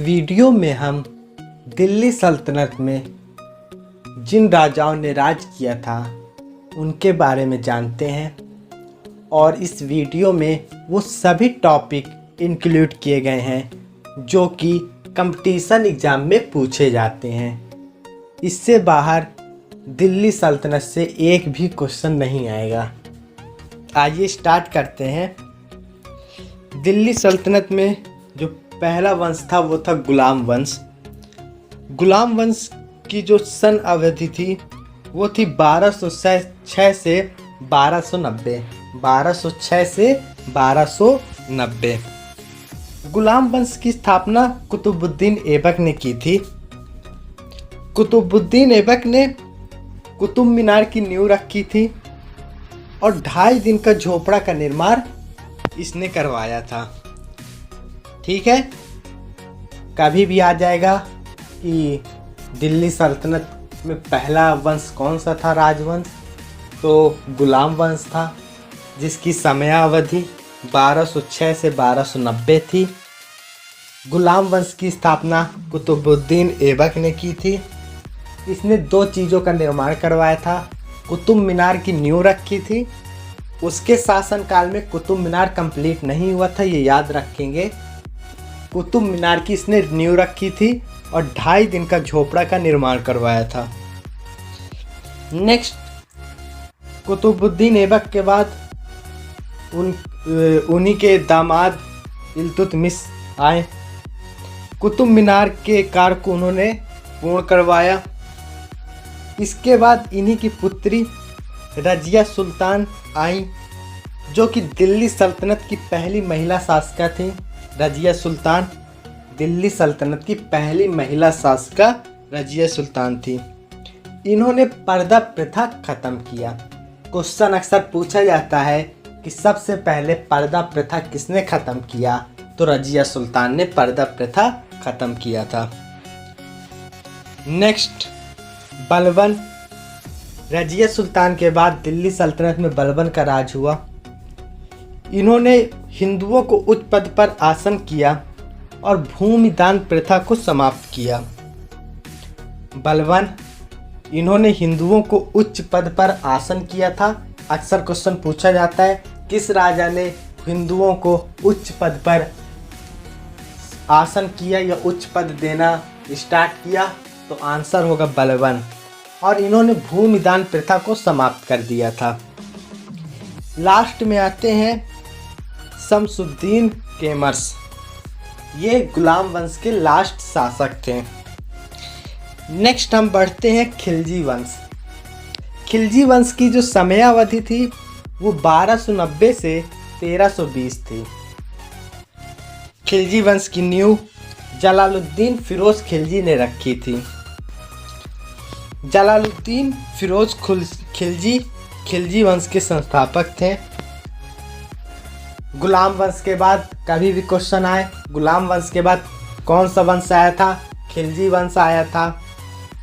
Video में हम दिल्ली सल्तनत में जिन राजाओं ने राज किया था उनके बारे में जानते हैं और इस वीडियो में वो सभी टॉपिक इंक्लूड किए गए हैं जो कि कंपटीशन एग्ज़ाम में पूछे जाते हैं। इससे बाहर दिल्ली सल्तनत से एक भी क्वेश्चन नहीं आएगा। आइए स्टार्ट करते हैं। दिल्ली सल्तनत में जो पहला वंश था वो था गुलाम वंश। गुलाम वंश की जो सन अवधि थी वो थी 1206 से 1290। 1206 से 1290। गुलाम वंश की स्थापना कुतुबुद्दीन ऐबक ने की थी। कुतुबुद्दीन ऐबक ने कुतुब मीनार की नींव रखी थी और 2.5 दिन का झोपड़ा का निर्माण इसने करवाया था। ठीक है, कभी भी आ जाएगा कि दिल्ली सल्तनत में पहला वंश कौन सा था राजवंश, तो गुलाम वंश था जिसकी समयावधि 1206 से 1290 थी। गुलाम वंश की स्थापना कुतुबुद्दीन ऐबक ने की थी। इसने 2 चीज़ों का निर्माण करवाया था। कुतुब मीनार की नींव रखी थी। उसके शासनकाल में कुतुब मीनार कंप्लीट नहीं हुआ था, ये याद रखेंगे। कुतुब मीनार की इसने नींव रखी थी और 2.5 दिन का झोपड़ा का निर्माण करवाया था। नेक्स्ट, कुतुबुद्दीन ऐबक के बाद उन्हीं के दामाद इल्तुतमिश आए। कुतुब मीनार के कार्य को उन्होंने पूर्ण करवाया। इसके बाद इन्हीं की पुत्री रजिया सुल्तान आई जो कि दिल्ली सल्तनत की पहली महिला शासिका थी। रजिया सुल्तान दिल्ली सल्तनत की पहली महिला शासिका रजिया सुल्तान थी। इन्होंने पर्दा प्रथा खत्म किया। क्वेश्चन अक्सर पूछा जाता है कि सबसे पहले पर्दा प्रथा किसने खत्म किया, तो रजिया सुल्तान ने पर्दा प्रथा खत्म किया था। नेक्स्ट, बलबन। रजिया सुल्तान के बाद दिल्ली सल्तनत में बलबन का राज हुआ। इन्होंने हिंदुओं को उच्च पद पर आसन किया और भूमि दान प्रथा को समाप्त किया। बलबन, इन्होंने हिंदुओं को उच्च पद पर आसन किया था। अक्सर क्वेश्चन पूछा जाता है किस राजा ने हिंदुओं को उच्च पद पर आसन किया या उच्च पद देना स्टार्ट किया, तो आंसर होगा बलबन। और इन्होंने भूमि दान प्रथा को समाप्त कर दिया था। लास्ट में आते हैं शमसुद्दीन केमर्स। ये गुलाम वंश के लास्ट शासक थे। नेक्स्ट हम बढ़ते हैं खिलजी वंश। खिलजी वंश की जो समयावधि थी वो 1290 से 1320 थी। खिलजी वंश की नींव जलालुद्दीन फिरोज खिलजी ने रखी थी। जलालुद्दीन फिरोज खिलजी वंश के संस्थापक थे। गुलाम वंश के बाद कभी भी क्वेश्चन आए, गुलाम वंश के बाद कौन सा वंश आया था, खिलजी वंश आया था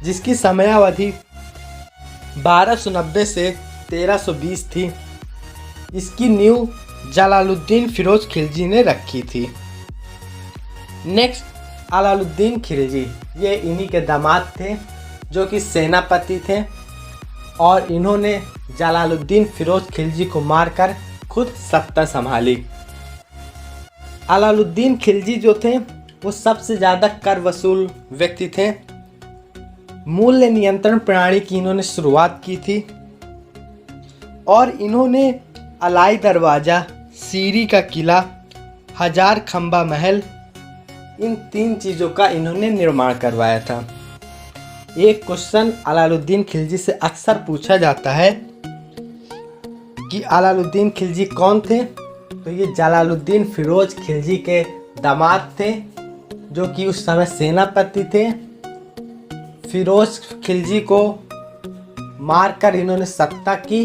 जिसकी समयावधि 1290 से 1320 थी। इसकी नींव जलालुद्दीन फिरोज खिलजी ने रखी थी। नेक्स्ट, अलाउद्दीन खिलजी। ये इन्हीं के दामाद थे जो कि सेनापति थे और इन्होंने जलालुद्दीन फिरोज खिलजी को मारकर खुद सत्ता संभाली। अलाउद्दीन खिलजी जो थे वो सबसे ज़्यादा कर वसूल व्यक्ति थे। मूल्य नियंत्रण प्रणाली की इन्होंने शुरुआत की थी और इन्होंने अलाई दरवाज़ा, सीरी का किला, 1000 खंबा महल, इन 3 चीज़ों का इन्होंने निर्माण करवाया था। एक क्वेश्चन अलाउद्दीन खिलजी से अक्सर पूछा जाता है कि अलाउद्दीन खिलजी कौन थे, तो ये जलालुद्दीन फिरोज खिलजी के दामाद थे जो कि उस समय सेनापति थे। फिरोज खिलजी को मारकर इन्होंने सत्ता की।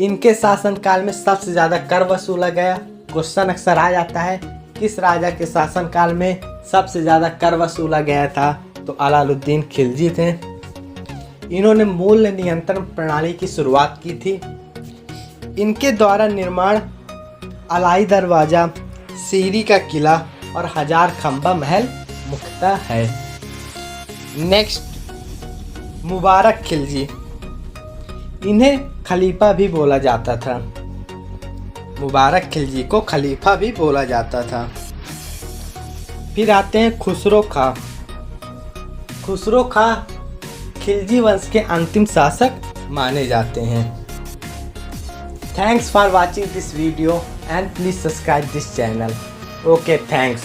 इनके शासनकाल में सबसे ज़्यादा कर वसूला गया। क्वेश्चन अक्सर आ जाता है किस राजा के शासनकाल में सबसे ज़्यादा कर वसूला गया था, तो अलाउद्दीन खिलजी थे। इन्होंने मूल्य नियंत्रण प्रणाली की शुरुआत की थी। इनके द्वारा निर्माण अलाई दरवाज़ा, सीरी का किला, और 1000 खंबा महल मुख्ता है। नेक्स्ट, मुबारक खिलजी। इन्हें खलीफा भी बोला जाता था। मुबारक खिलजी को खलीफा भी बोला जाता था। फिर आते हैं खुसरो खां। खुसरो खां खिलजी वंश के अंतिम शासक माने जाते हैं। Thanks for watching this video and please subscribe this channel. Okay, thanks.